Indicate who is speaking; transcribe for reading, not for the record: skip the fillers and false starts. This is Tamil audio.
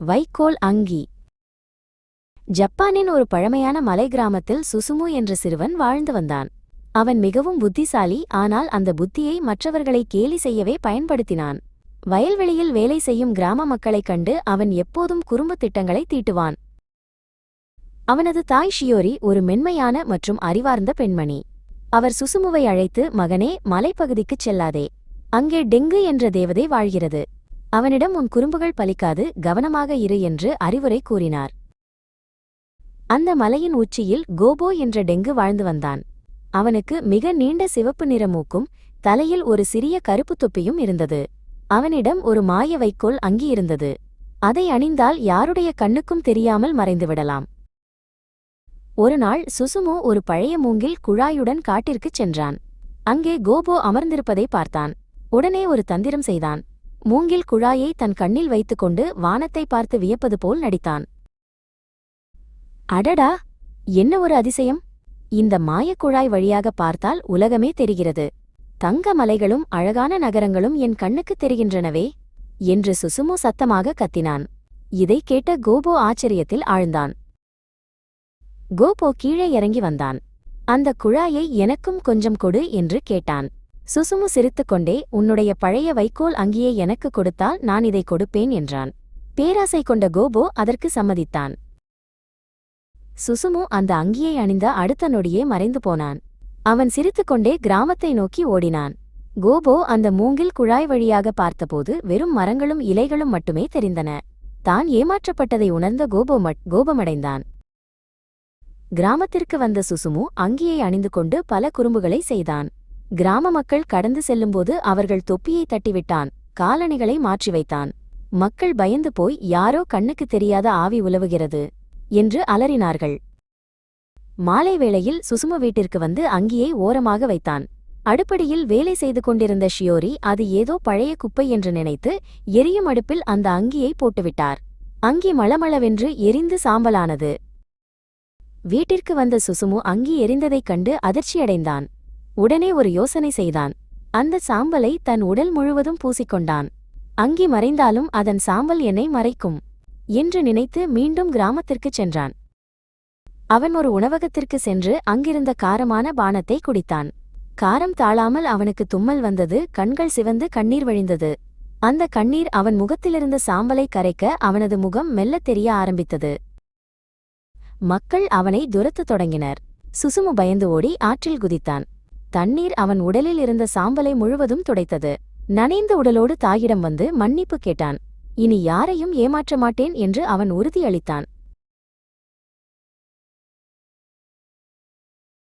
Speaker 1: வைக்கோல் அங்கி. ஜப்பானின் ஒரு பழமையான மலை கிராமத்தில் சுசுமு என்ற சிறுவன் வாழ்ந்து வந்தான். அவன் மிகவும் புத்திசாலி, ஆனால் அந்த புத்தியை மற்றவர்களை கேலி செய்யவே பயன்படுத்தினான். வயல்வெளியில் வேலை செய்யும் கிராம மக்களைக் கண்டு அவன் எப்போதும் குறும்பு திட்டங்களை தீட்டுவான். அவனது தாய் ஷியோரி ஒரு மென்மையான மற்றும் அறிவார்ந்த பெண்மணி. அவர் சுசுமுவை அழைத்து, மகனே, மலைப்பகுதிக்குச் செல்லாதே. அங்கே டெங்கு என்ற தேவதை வாழ்கிறது. அவனிடம் உன் குறும்புகள் பலிக்காது, கவனமாக இரு என்று அறிவுரை கூறினார். அந்த மலையின் உச்சியில் கோபோ என்ற டெங்கு வாழ்ந்து வந்தான். அவனுக்கு மிக நீண்ட சிவப்பு நிற மூக்கும் தலையில் ஒரு சிறிய கருப்பு தொப்பியும் இருந்தது. அவனிடம் ஒரு மாய வைக்கோல் அங்கி இருந்தது. அதை அணிந்தால் யாருடைய கண்ணுக்கும் தெரியாமல் மறைந்துவிடலாம். ஒருநாள் சுசுமு ஒரு பழைய மூங்கில் குழாயுடன் காட்டிற்குச் சென்றான். அங்கே கோபோ அமர்ந்திருப்பதை பார்த்தான். உடனே ஒரு தந்திரம் செய்தான். மூங்கில் குழாயை தன் கண்ணில் வைத்துக்கொண்டு வானத்தை பார்த்து வியப்பது போல் நடித்தான். அடடா, என்ன ஒரு அதிசயம்! இந்த மாயக்குழாய் வழியாக பார்த்தால் உலகமே தெரிகிறது. தங்க மலைகளும் அழகான நகரங்களும் என் கண்ணுக்குத் தெரிகின்றனவே என்று சுசுமு சத்தமாக கத்தினான். இதை கேட்ட கோபோ ஆச்சரியத்தில் ஆழ்ந்தான். கோபோ கீழே இறங்கி வந்தான். அந்த குழாயை எனக்கும் கொஞ்சம் கொடு என்று கேட்டான். சுசுமு சிரித்துக்கொண்டே, உன்னுடைய பழைய வைக்கோல் அங்கியை எனக்கு கொடுத்தால் நான் இதை கொடுப்பேன் என்றான். பேராசை கொண்ட கோபோ அதற்கு சம்மதித்தான். சுசுமு அந்த அங்கியை அணிந்த அடுத்த நொடியே மறைந்து போனான். அவன் சிரித்துக்கொண்டே கிராமத்தை நோக்கி ஓடினான். கோபோ அந்த மூங்கில் குழாய் வழியாக பார்த்தபோது வெறும் மரங்களும் இலைகளும் மட்டுமே தெரிந்தன. தான் ஏமாற்றப்பட்டதை உணர்ந்த கோபமடைந்தான். கிராமத்திற்கு வந்த சுசுமு அங்கியை அணிந்து கொண்டு பல குறும்புகளை செய்தான். கிராம மக்கள் கடந்து செல்லும்போது அவர்கள் தொப்பியை தட்டிவிட்டான், காலணிகளை மாற்றி வைத்தான். மக்கள் பயந்து போய், யாரோ கண்ணுக்கு தெரியாத ஆவி உலவுகிறது என்று அலறினார்கள். மாலை வேளையில் சுசுமு வீட்டிற்கு வந்து அங்கியை ஓரமாக வைத்தான். அடுப்படியில் வேலை செய்து கொண்டிருந்த ஷியோரி அது ஏதோ பழைய குப்பை என்று நினைத்து எரியும் அடுப்பில் அந்த அங்கியை போட்டுவிட்டார். அங்கி மளமளவென்று எரிந்து சாம்பலானது. வீட்டிற்கு வந்த சுசுமு அங்கி எரிந்ததைக் கண்டு அதிர்ச்சியடைந்தான். உடனே ஒரு யோசனை செய்தான். அந்த சாம்பலை தன் உடல் முழுவதும் பூசிக்கொண்டான். அங்கி மறைந்தாலும் அதன் சாம்பல் என்னை மறைக்கும் என்று நினைத்து மீண்டும் கிராமத்திற்குச் சென்றான். அவன் ஒரு உணவகத்திற்கு சென்று அங்கிருந்த காரமான பானத்தை குடித்தான். காரம் தாழாமல் அவனுக்கு தும்மல் வந்தது. கண்கள் சிவந்து கண்ணீர் வழிந்தது. அந்த கண்ணீர் அவன் முகத்திலிருந்த சாம்பலை கரைக்க அவனது முகம் மெல்லத் தெரிய ஆரம்பித்தது. மக்கள் அவனை துரத்தத் தொடங்கினர். சுசுமு பயந்து ஓடி ஆற்றில் குதித்தான். தண்ணீர் அவன் உடலில் இருந்த சாம்பலை முழுவதும் துடைத்தது. நனைந்த உடலோடு தாயிடம் வந்து மன்னிப்பு கேட்டான். இனி யாரையும் ஏமாற்ற மாட்டேன் என்று அவன் உறுதியளித்தான்.